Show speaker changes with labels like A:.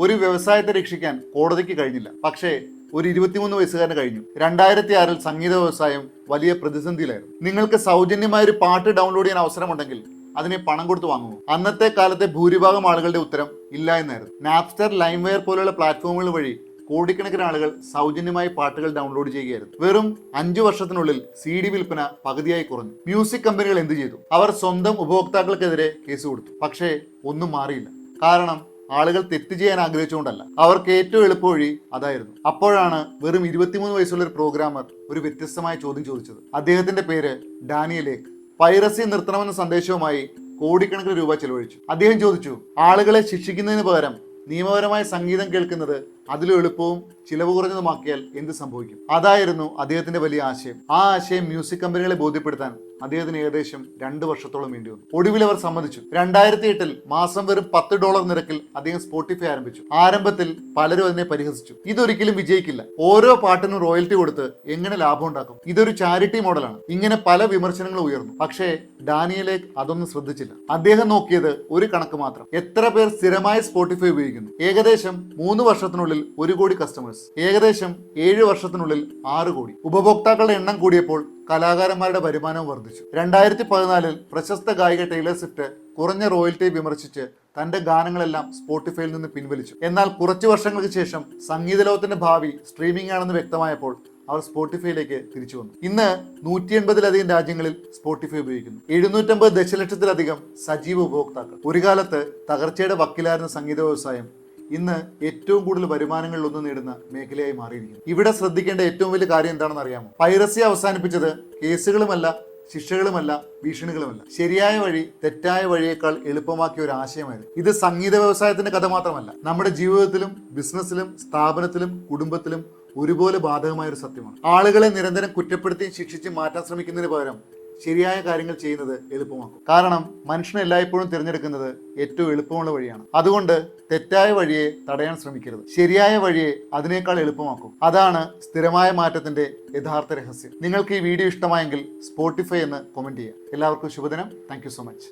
A: ഒരു വ്യവസായത്തെ രക്ഷിക്കാൻ കോടതിക്ക് കഴിഞ്ഞില്ല. പക്ഷേ ഒരു 23 വയസ്സുകാരന് കഴിഞ്ഞു. 2006 സംഗീത വ്യവസായം വലിയ പ്രതിസന്ധിയിലായിരുന്നു. നിങ്ങൾക്ക് സൗജന്യമായ ഒരു പാട്ട് ഡൗൺലോഡ് ചെയ്യാൻ അവസരമുണ്ടെങ്കിൽ അതിനെ പണം കൊടുത്ത് വാങ്ങുമോ? അന്നത്തെ കാലത്തെ ഭൂരിഭാഗം ആളുകളുടെ ഉത്തരം ഇല്ല എന്നായിരുന്നു. നാപ്സ്റ്റർ, ലൈംവെയർ പോലുള്ള പ്ലാറ്റ്ഫോമുകൾ വഴി കോടിക്കണക്കിന് ആളുകൾ സൗജന്യമായി പാട്ടുകൾ ഡൗൺലോഡ് ചെയ്യുകയായിരുന്നു. വെറും 5 വർഷത്തിനുള്ളിൽ CD വിൽപ്പന പകുതിയായി കുറഞ്ഞു. മ്യൂസിക് കമ്പനികൾ എന്ത് ചെയ്തു? അവർ സ്വന്തം ഉപഭോക്താക്കൾക്കെതിരെ കേസ് കൊടുത്തു. പക്ഷേ ഒന്നും മാറിയില്ല. കാരണം ആളുകൾ തെറ്റ് ചെയ്യാൻ ആഗ്രഹിച്ചുകൊണ്ടല്ല, അവർക്ക് ഏറ്റവും എളുപ്പവഴി അതായിരുന്നു. അപ്പോഴാണ് വെറും 23 വയസ്സുള്ള ഒരു പ്രോഗ്രാമർ ഒരു വ്യത്യസ്തമായ ചോദ്യം ചോദിച്ചത്. അദ്ദേഹത്തിന്റെ പേര് ഡാനിയൽ ലേക്ക്. പൈറസി നിർത്തണമെന്ന സന്ദേശവുമായി കോടിക്കണക്കിന് രൂപ ചെലവഴിച്ചു. അദ്ദേഹം ചോദിച്ചു, ആളുകളെ ശിക്ഷിക്കുന്നതിന് പകരം നിയമപരമായ സംഗീതം കേൾക്കുന്നത് അതിലും എളുപ്പവും ചിലവ് കുറഞ്ഞതുമാക്കിയാൽ എന്ത് സംഭവിക്കും? അതായിരുന്നു അദ്ദേഹത്തിന്റെ വലിയ ആശയം. ആ ആശയം മ്യൂസിക് കമ്പനികളെ ബോധ്യപ്പെടുത്താൻ അദ്ദേഹത്തിന് ഏകദേശം 2 വർഷത്തോളം വേണ്ടി വന്നു. ഒടുവിൽ അവർ സമ്മതിച്ചു. 2008 മാസം വെറും $10 നിരക്കിൽ അദ്ദേഹം സ്പോട്ടിഫൈ ആരംഭിച്ചു. ആരംഭത്തിൽ പലരും അതിനെ പരിഹസിച്ചു. ഇതൊരിക്കലും വിജയിക്കില്ല, ഓരോ പാട്ടിനും റോയൽറ്റി കൊടുത്ത് എങ്ങനെ ലാഭം ഉണ്ടാക്കും, ഇതൊരു ചാരിറ്റി മോഡലാണ്, ഇങ്ങനെ പല വിമർശനങ്ങളും ഉയർന്നു. പക്ഷേ ഡാനിയലേക്ക് അതൊന്നും ശ്രദ്ധിച്ചില്ല. അദ്ദേഹം നോക്കിയത് ഒരു കണക്ക് മാത്രം: എത്ര പേർ സ്ഥിരമായി സ്പോട്ടിഫൈ ഉപയോഗിക്കുന്നു. ഏകദേശം 3 വർഷത്തിനുള്ളിൽ 1 കോടി കസ്റ്റമേഴ്സ്, ഏകദേശം 7 വർഷത്തിനുള്ളിൽ 6 കോടി. ഉപഭോക്താക്കളുടെ എണ്ണം കൂടിയപ്പോൾ കലാകാരന്മാരുടെ വരുമാനവും വർദ്ധിച്ചു. 2014 പ്രശസ്ത ഗായിക ടൈലർ സ്വിഫ്റ്റ് കുറഞ്ഞ റോയൽറ്റിയെ വിമർശിച്ച് തന്റെ ഗാനങ്ങളെല്ലാം സ്പോട്ടിഫൈയിൽ നിന്ന് പിൻവലിച്ചു. എന്നാൽ കുറച്ചു വർഷങ്ങൾക്ക് ശേഷം സംഗീത ലോകത്തിന്റെ ഭാവി സ്ട്രീമിംഗ് ആണെന്ന് വ്യക്തമായപ്പോൾ അവർ സ്പോട്ടിഫൈയിലേക്ക് തിരിച്ചു വന്നു. ഇന്ന് 180-ലധികം രാജ്യങ്ങളിൽ സ്പോട്ടിഫൈ ഉപയോഗിക്കുന്നു. 750 ദശലക്ഷത്തിലധികം സജീവ ഉപഭോക്താക്കൾ. ഒരു കാലത്ത് തകർച്ചയുടെ വക്കിലായിരുന്ന സംഗീത വ്യവസായം ഇന്ന് ഏറ്റവും കൂടുതൽ വരുമാനങ്ങളിലൊന്നും നേടുന്ന മേഖലയായി മാറിയിരിക്കുന്നു. ഇവിടെ ശ്രദ്ധിക്കേണ്ട ഏറ്റവും വലിയ കാര്യം എന്താണെന്ന് അറിയാമോ? പൈറസി അവസാനിപ്പിച്ചത് കേസുകളുമല്ല, ശിക്ഷകളുമല്ല, ഭീഷണികളുമല്ല. ശരിയായ വഴി തെറ്റായ വഴിയേക്കാൾ എളുപ്പമാക്കിയ ഒരു ആശയമായിരുന്നു. ഇത് സംഗീത വ്യവസായത്തിന്റെ കഥ മാത്രമല്ല, നമ്മുടെ ജീവിതത്തിലും ബിസിനസ്സിലും സ്ഥാപനത്തിലും കുടുംബത്തിലും ഒരുപോലെ ബാധകമായ ഒരു സത്യമാണ്. ആളുകളെ നിരന്തരം കുറ്റപ്പെടുത്തിയും ശിക്ഷിച്ചും മാറ്റാൻ ശ്രമിക്കുന്നതിന് പകരം ശരിയായ കാര്യങ്ങൾ ചെയ്യുന്നത് എളുപ്പമാക്കും. കാരണം മനുഷ്യൻ എല്ലായ്പ്പോഴും തിരഞ്ഞെടുക്കുന്നത് ഏറ്റവും എളുപ്പമുള്ള വഴിയാണ്. അതുകൊണ്ട് തെറ്റായ വഴിയെ തടയാൻ ശ്രമിക്കരുത്, ശരിയായ വഴിയെ അതിനേക്കാൾ എളുപ്പമാക്കും. അതാണ് സ്ഥിരമായ മാറ്റത്തിന്റെ യഥാർത്ഥ രഹസ്യം. നിങ്ങൾക്ക് ഈ വീഡിയോ ഇഷ്ടമായെങ്കിൽ സ്പോട്ടിഫൈ എന്ന് കമന്റ് ചെയ്യുക. എല്ലാവർക്കും ശുഭദിനം. Thank you so much.